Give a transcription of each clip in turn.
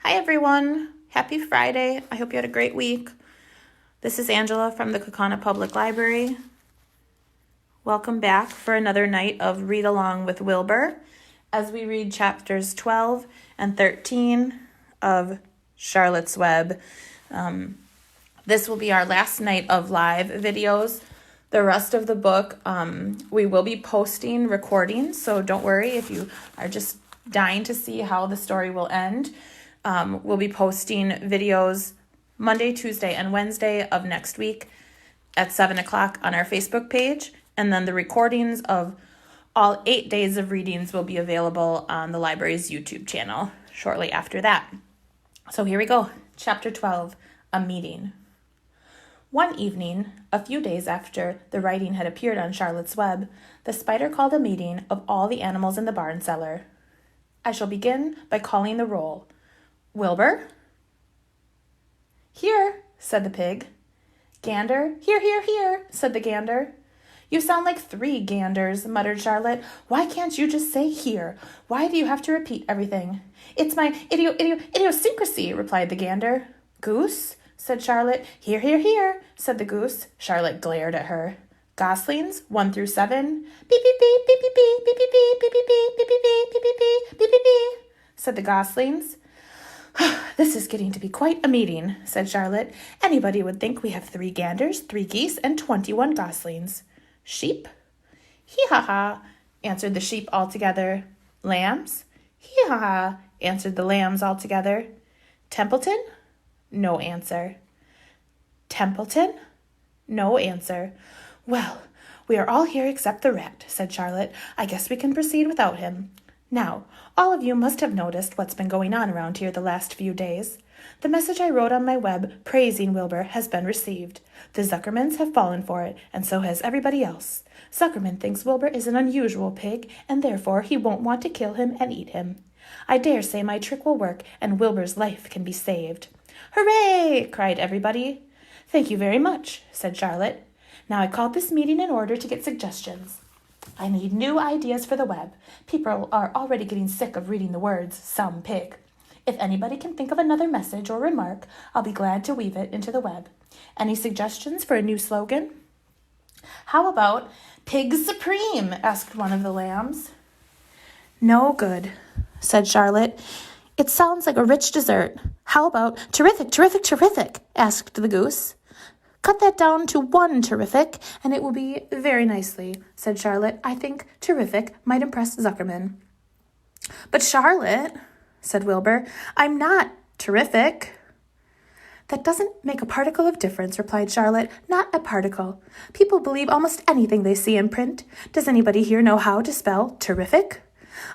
Hi everyone, happy Friday. I hope you had a great week. This is Angela from the Kaukauna Public Library. Welcome back for another night of Read Along with Wilbur as we read chapters 12 and 13 of Charlotte's Web. This will be our last night of live videos. The rest of the book, we will be posting recordings, so don't worry if you are just dying to see how the story will end. We'll be posting videos Monday, Tuesday, and Wednesday of next week at 7 o'clock on our Facebook page. And then the recordings of all 8 days of readings will be available on the library's YouTube channel shortly after that. So here we go. Chapter 12, A Meeting. One evening, a few days after the writing had appeared on Charlotte's Web, the spider called a meeting of all the animals in the barn cellar. I shall begin by calling the roll. Wilbur? Here, said the pig. Gander? Here, here, here, said the gander. You sound like 3 ganders, muttered Charlotte. Why can't you just say here? Why do you have to repeat everything? It's my idiosyncrasy, replied the gander. Goose? Said Charlotte. Here, here, here, said the goose. Charlotte glared at her. Goslings, 1 through 7. Beep, beep, beep, beep, beep, beep, beep, beep, beep, beep, beep, beep, beep, beep, beep, beep, beep, beep, beep, beep, said the goslings. This is getting to be quite a meeting, said Charlotte. Anybody would think we have 3 ganders, 3 geese, and 21 goslings. Sheep? Hee-ha-ha, answered the sheep all together. Lambs? Hee-ha-ha, answered the lambs all together. Templeton? No answer. Templeton? No answer. Well, we are all here except the rat, said Charlotte. I guess we can proceed without him. Now, all of you must have noticed what's been going on around here the last few days. The message I wrote on my web praising Wilbur has been received. The Zuckermans have fallen for it, and so has everybody else. Zuckerman thinks Wilbur is an unusual pig, and therefore he won't want to kill him and eat him. I dare say my trick will work, and Wilbur's life can be saved. Hooray! Cried everybody. Thank you very much, said Charlotte. Now I called this meeting in order to get suggestions. I need new ideas for the web. People are already getting sick of reading the words, some pig. If anybody can think of another message or remark, I'll be glad to weave it into the web. Any suggestions for a new slogan? How about Pigs Supreme? Asked one of the lambs. No good, said Charlotte. It sounds like a rich dessert. How about Terrific, Terrific, Terrific? Asked the goose. Cut that down to 1 terrific, and it will be very nicely, said Charlotte. I think terrific might impress Zuckerman. But Charlotte, said Wilbur, I'm not terrific. That doesn't make a particle of difference, replied Charlotte. Not a particle. People believe almost anything they see in print. Does anybody here know how to spell terrific?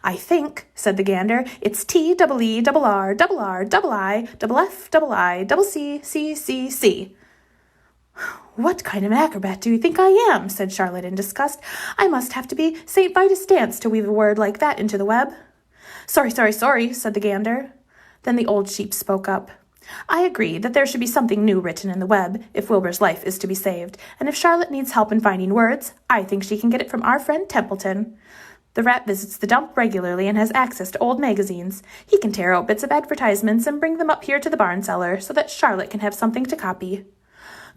I think, said the gander, it's T-E-R-R-R-I-F-I-C-C-C. What kind of an acrobat do you think I am? Said Charlotte in disgust. I must have to be St. Vitus Dance to weave a word like that into the web. Sorry, said the gander. Then the old sheep spoke up. I agree that there should be something new written in the web if Wilbur's life is to be saved, and if Charlotte needs help in finding words, I think she can get it from our friend Templeton. The rat visits the dump regularly and has access to old magazines. He can tear out bits of advertisements and bring them up here to the barn cellar so that Charlotte can have something to copy.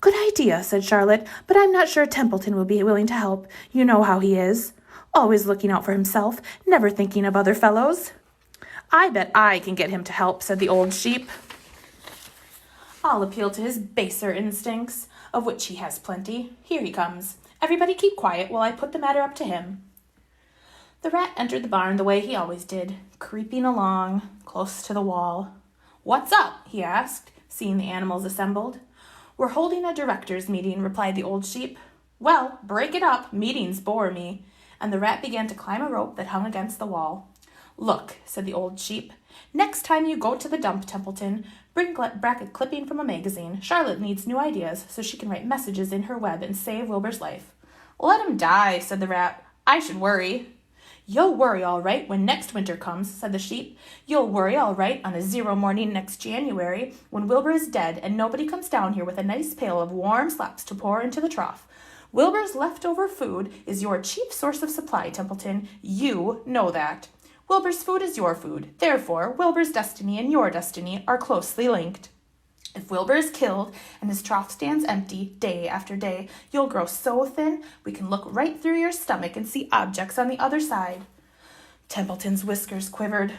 Good idea, said Charlotte, but I'm not sure Templeton will be willing to help. You know how he is. Always looking out for himself, never thinking of other fellows. I bet I can get him to help, said the old sheep. I'll appeal to his baser instincts, of which he has plenty. Here he comes. Everybody keep quiet while I put the matter up to him. The rat entered the barn the way he always did, creeping along close to the wall. What's up? He asked, seeing the animals assembled. We're holding a directors' meeting, replied the old sheep. Well, break it up. Meetings bore me. And the rat began to climb a rope that hung against the wall. Look, said the old sheep. Next time you go to the dump, Templeton, bring back a clipping from a magazine. Charlotte needs new ideas so she can write messages in her web and save Wilbur's life. Let him die, said the rat. I should worry. You'll worry all right when next winter comes, said the sheep. You'll worry all right on a 0 morning next January when Wilbur is dead and nobody comes down here with a nice pail of warm slaps to pour into the trough. Wilbur's leftover food is your chief source of supply, Templeton. You know that. Wilbur's food is your food. Therefore, Wilbur's destiny and your destiny are closely linked. If Wilbur is killed and his trough stands empty day after day, you'll grow so thin we can look right through your stomach and see objects on the other side. Templeton's whiskers quivered.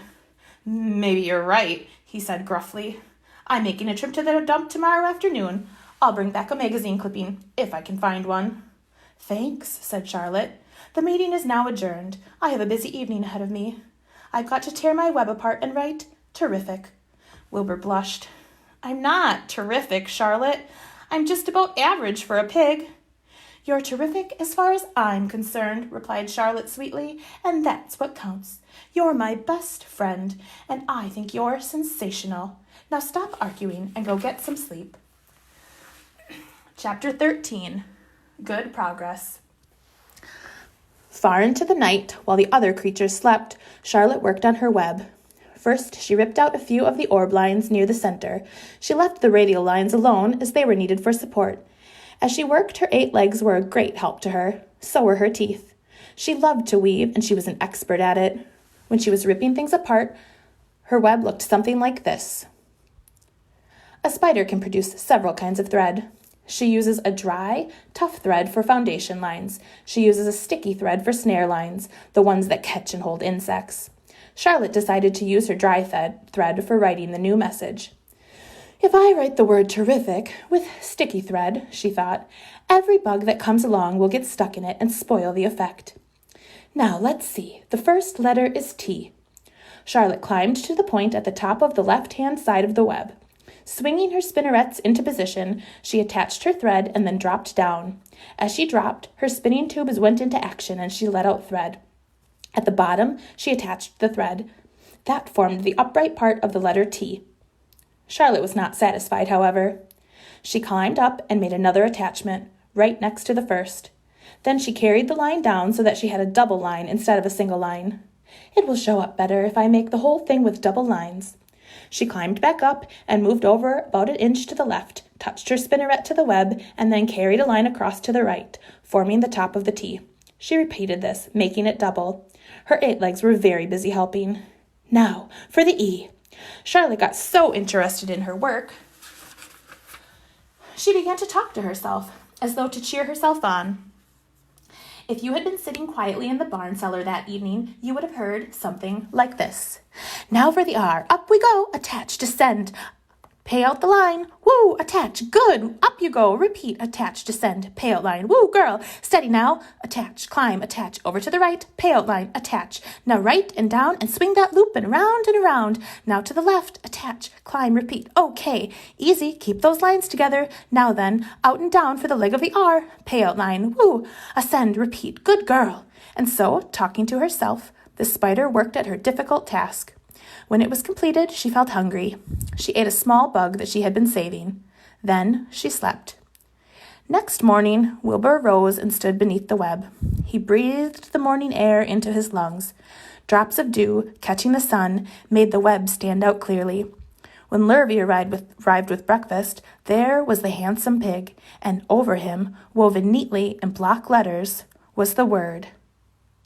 Maybe you're right, he said gruffly. I'm making a trip to the dump tomorrow afternoon. I'll bring back a magazine clipping, if I can find one. Thanks, said Charlotte. The meeting is now adjourned. I have a busy evening ahead of me. I've got to tear my web apart and write terrific. Wilbur blushed. I'm not terrific, Charlotte. I'm just about average for a pig. You're terrific as far as I'm concerned, replied Charlotte sweetly, and that's what counts. You're my best friend, and I think you're sensational. Now stop arguing and go get some sleep. Chapter 13. Good Progress. Far into the night, while the other creatures slept, Charlotte worked on her web. First, she ripped out a few of the orb lines near the center. She left the radial lines alone as they were needed for support. As she worked, her 8 legs were a great help to her. So were her teeth. She loved to weave, and she was an expert at it. When she was ripping things apart, her web looked something like this. A spider can produce several kinds of thread. She uses a dry, tough thread for foundation lines. She uses a sticky thread for snare lines, the ones that catch and hold insects. Charlotte decided to use her dry thread for writing the new message. If I write the word terrific with sticky thread, she thought, every bug that comes along will get stuck in it and spoil the effect. Now, let's see. The first letter is T. Charlotte climbed to the point at the top of the left-hand side of the web. Swinging her spinnerets into position, she attached her thread and then dropped down. As she dropped, her spinning tubes went into action and she let out thread. At the bottom, she attached the thread. That formed the upright part of the letter T. Charlotte was not satisfied, however. She climbed up and made another attachment, right next to the first. Then she carried the line down so that she had a double line instead of a single line. It will show up better if I make the whole thing with double lines. She climbed back up and moved over about an inch to the left, touched her spinneret to the web, and then carried a line across to the right, forming the top of the T. She repeated this, making it double. Her 8 legs were very busy helping. Now, for the E. Charlotte got so interested in her work, she began to talk to herself, as though to cheer herself on. If you had been sitting quietly in the barn cellar that evening, you would have heard something like this. Now for the R. Up we go. Attach, descend. Pay out the line. Woo, attach. Good. Up you go. Repeat. Attach, descend. Pay out line. Woo, girl. Steady now. Attach, climb, attach. Over to the right. Pay out line. Attach. Now right and down and swing that loop and around and around. Now to the left. Attach, climb, repeat. Okay. Easy. Keep those lines together. Now then, out and down for the leg of the R. Pay out line. Woo. Ascend, repeat. Good girl. And so, talking to herself, the spider worked at her difficult task. When it was completed, she felt hungry. She ate a small bug that she had been saving. Then she slept. Next morning, Wilbur rose and stood beneath the web. He breathed the morning air into his lungs. Drops of dew, catching the sun, made the web stand out clearly. When Lurvy arrived with breakfast, there was the handsome pig, and over him, woven neatly in block letters, was the word,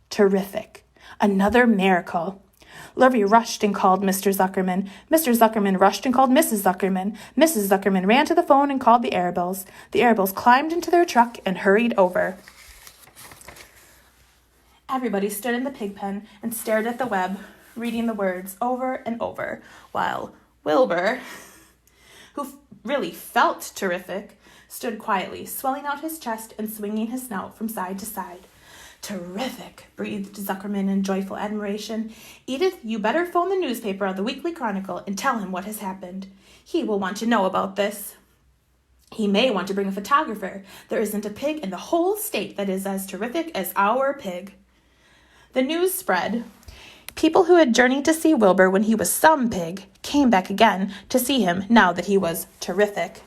terrific. Another miracle. Lurvy rushed and called Mr. Zuckerman. Mr. Zuckerman rushed and called Mrs. Zuckerman. Mrs. Zuckerman ran to the phone and called the Arabelles. The Arabelles climbed into their truck and hurried over. Everybody stood in the pig pen and stared at the web, reading the words over and over, while Wilbur, who really felt terrific, stood quietly, swelling out his chest and swinging his snout from side to side. Terrific, breathed Zuckerman in joyful admiration. Edith, you better phone the newspaper of the Weekly Chronicle and tell him what has happened. He will want to know about this. He may want to bring a photographer. There isn't a pig in the whole state that is as terrific as our pig. The news spread. People who had journeyed to see Wilbur when he was some pig came back again to see him now that he was terrific.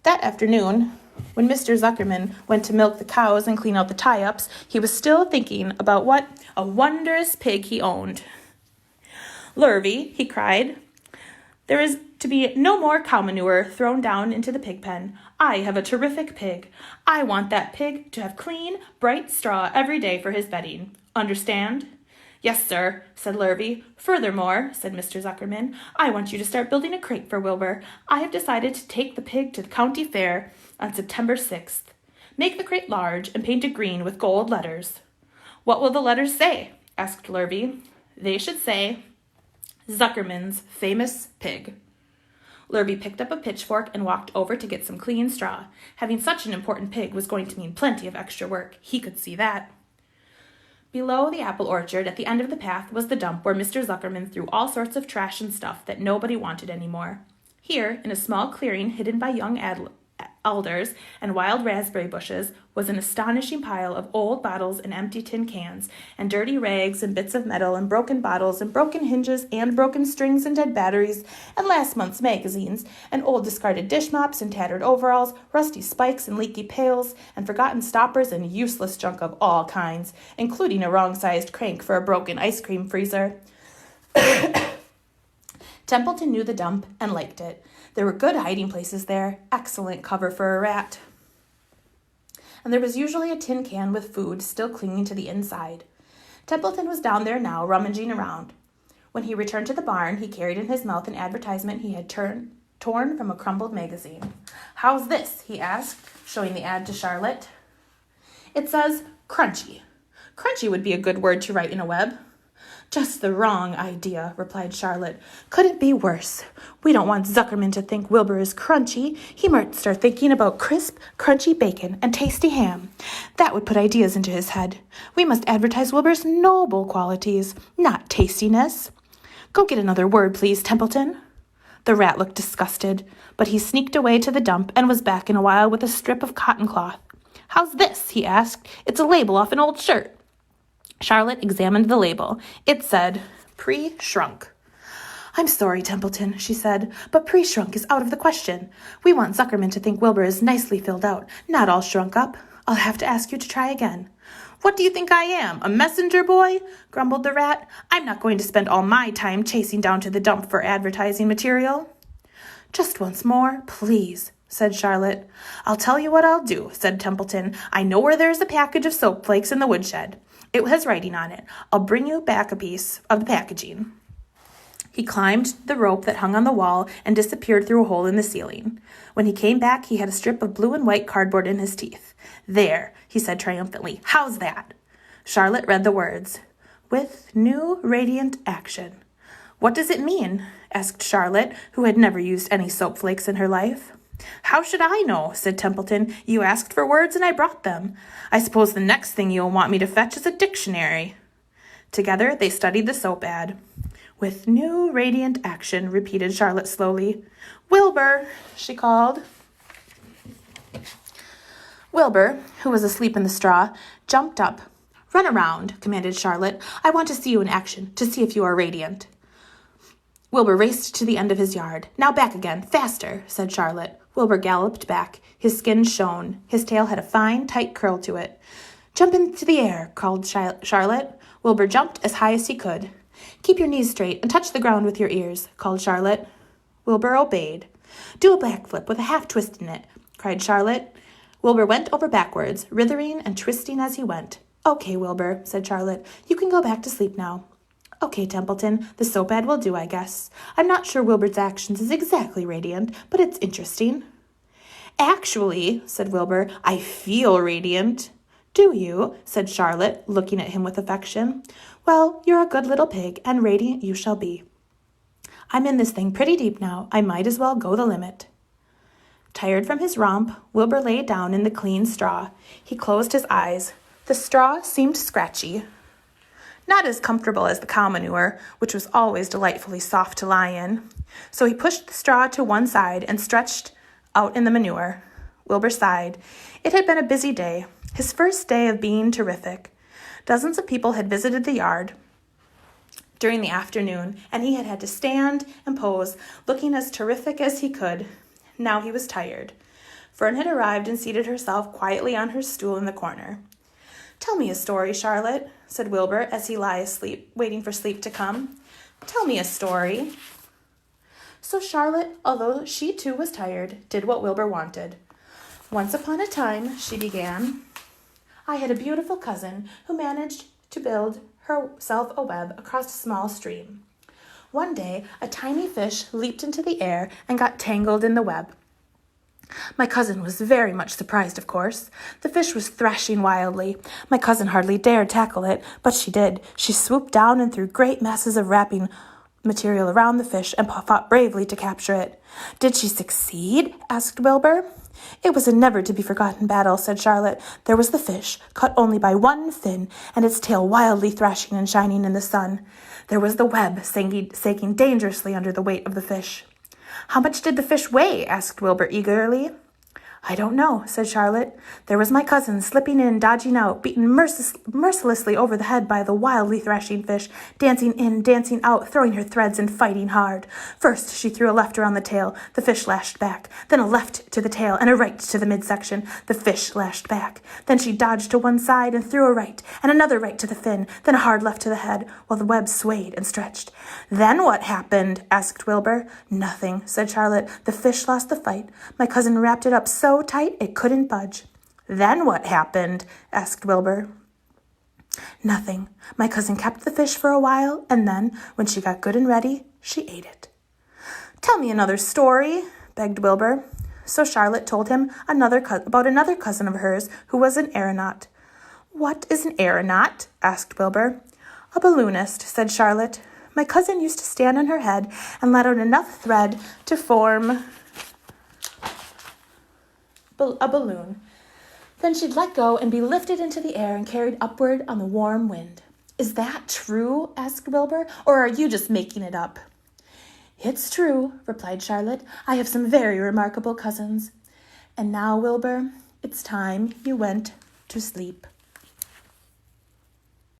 That afternoon, when Mr. Zuckerman went to milk the cows and clean out the tie-ups, he was still thinking about what a wondrous pig he owned. Lurvy, he cried, there is to be no more cow manure thrown down into the pig pen. I have a terrific pig. I want that pig to have clean, bright straw every day for his bedding. Understand? Yes, sir, said Lurvy. Furthermore, said Mr. Zuckerman, I want you to start building a crate for Wilbur. I have decided to take the pig to the county fair on September 6th. Make the crate large and paint it green with gold letters. What will the letters say? Asked Lurvy. They should say, Zuckerman's famous pig. Lurvy picked up a pitchfork and walked over to get some clean straw. Having such an important pig was going to mean plenty of extra work. He could see that. Below the apple orchard, at the end of the path, was the dump where Mr. Zuckerman threw all sorts of trash and stuff that nobody wanted anymore. Here, in a small clearing hidden by young alders and wild raspberry bushes, was an astonishing pile of old bottles and empty tin cans, and dirty rags and bits of metal and broken bottles and broken hinges and broken strings and dead batteries and last month's magazines and old discarded dish mops and tattered overalls, rusty spikes and leaky pails, and forgotten stoppers and useless junk of all kinds, including a wrong-sized crank for a broken ice cream freezer. Templeton knew the dump and liked it. There were good hiding places there, excellent cover for a rat. And there was usually a tin can with food still clinging to the inside. Templeton was down there now, rummaging around. When he returned to the barn, he carried in his mouth an advertisement he had torn from a crumpled magazine. How's this? He asked, showing the ad to Charlotte. It says, Crunchy. Crunchy would be a good word to write in a web. Just the wrong idea, replied Charlotte. Couldn't be worse. We don't want Zuckerman to think Wilbur is crunchy. He might start thinking about crisp, crunchy bacon and tasty ham. That would put ideas into his head. We must advertise Wilbur's noble qualities, not tastiness. Go get another word, please, Templeton. The rat looked disgusted, but he sneaked away to the dump and was back in a while with a strip of cotton cloth. How's this? He asked. It's a label off an old shirt. Charlotte examined the label. It said, Pre-shrunk. I'm sorry, Templeton, she said, but pre-shrunk is out of the question. We want Zuckerman to think Wilbur is nicely filled out, not all shrunk up. I'll have to ask you to try again. What do you think I am, a messenger boy? Grumbled the rat. I'm not going to spend all my time chasing down to the dump for advertising material. Just once more, please, said Charlotte. I'll tell you what I'll do, said Templeton. I know where there's a package of soap flakes in the woodshed. It has writing on it. I'll bring you back a piece of the packaging. He climbed the rope that hung on the wall and disappeared through a hole in the ceiling. When he came back, he had a strip of blue and white cardboard in his teeth. There, he said triumphantly. How's that? Charlotte read the words. With new radiant action. What does it mean? Asked Charlotte, who had never used any soap flakes in her life. How should I know? Said Templeton. You asked for words and I brought them. I suppose the next thing you'll want me to fetch is a dictionary. Together they studied the soap ad. With new radiant action, repeated Charlotte slowly. Wilbur, she called. Wilbur, who was asleep in the straw, jumped up. Run around, commanded Charlotte. I want to see you in action, to see if you are radiant. Wilbur raced to the end of his yard. Now back again, faster, said Charlotte. Wilbur galloped back. His skin shone. His tail had a fine, tight curl to it. Jump into the air, called Charlotte. Wilbur jumped as high as he could. Keep your knees straight and touch the ground with your ears, called Charlotte. Wilbur obeyed. Do a backflip with a half twist in it, cried Charlotte. Wilbur went over backwards, writhing and twisting as he went. Okay, Wilbur, said Charlotte. You can go back to sleep now. Okay, Templeton, the soap ad will do, I guess. I'm not sure Wilbur's actions is exactly radiant, but it's interesting. Actually, said Wilbur, I feel radiant. Do you? Said Charlotte, looking at him with affection. Well, you're a good little pig, and radiant you shall be. I'm in this thing pretty deep now. I might as well go the limit. Tired from his romp, Wilbur lay down in the clean straw. He closed his eyes. The straw seemed scratchy. Not as comfortable as the cow manure, which was always delightfully soft to lie in. So he pushed the straw to one side and stretched out in the manure. Wilbur sighed. It had been a busy day, his first day of being terrific. Dozens of people had visited the yard during the afternoon, and he had had to stand and pose, looking as terrific as he could. Now he was tired. Fern had arrived and seated herself quietly on her stool in the corner. Tell me a story, Charlotte, said Wilbur as he lay asleep, waiting for sleep to come. Tell me a story. So Charlotte, although she too was tired, did what Wilbur wanted. Once upon a time, she began, I had a beautiful cousin who managed to build herself a web across a small stream. One day, a tiny fish leaped into the air and got tangled in the web. My cousin was very much surprised, of course. The fish was thrashing wildly. My cousin hardly dared tackle it, but she did. She swooped down and threw great masses of wrapping material around the fish and fought bravely to capture it. Did she succeed? Asked Wilbur. It was a never-to-be-forgotten battle, said Charlotte. There was the fish, cut only by one fin, and its tail wildly thrashing and shining in the sun. There was the web, sagging dangerously under the weight of the fish. How much did the fish weigh? Asked Wilbur eagerly. I don't know, said Charlotte. There was my cousin, slipping in, dodging out, beaten mercilessly over the head by the wildly thrashing fish, dancing in, dancing out, throwing her threads and fighting hard. First, she threw a left around the tail. The fish lashed back. Then a left to the tail and a right to the midsection. The fish lashed back. Then she dodged to one side and threw a right, and another right to the fin, then a hard left to the head, while the web swayed and stretched. Then what happened? Asked Wilbur. Nothing, said Charlotte. The fish lost the fight. My cousin wrapped it up so tight it couldn't budge. Then what happened? Asked Wilbur. Nothing. My cousin kept the fish for a while, and then, when she got good and ready, she ate it. Tell me another story, begged Wilbur. So Charlotte told him about another cousin of hers who was an aeronaut. What is an aeronaut? Asked Wilbur. A balloonist, said Charlotte. My cousin used to stand on her head and let out enough thread to form a balloon. Then she'd let go and be lifted into the air and carried upward on the warm wind. Is that true? Asked Wilbur, or are you just making it up? It's true, replied Charlotte. I have some very remarkable cousins. And now, Wilbur, it's time you went to sleep.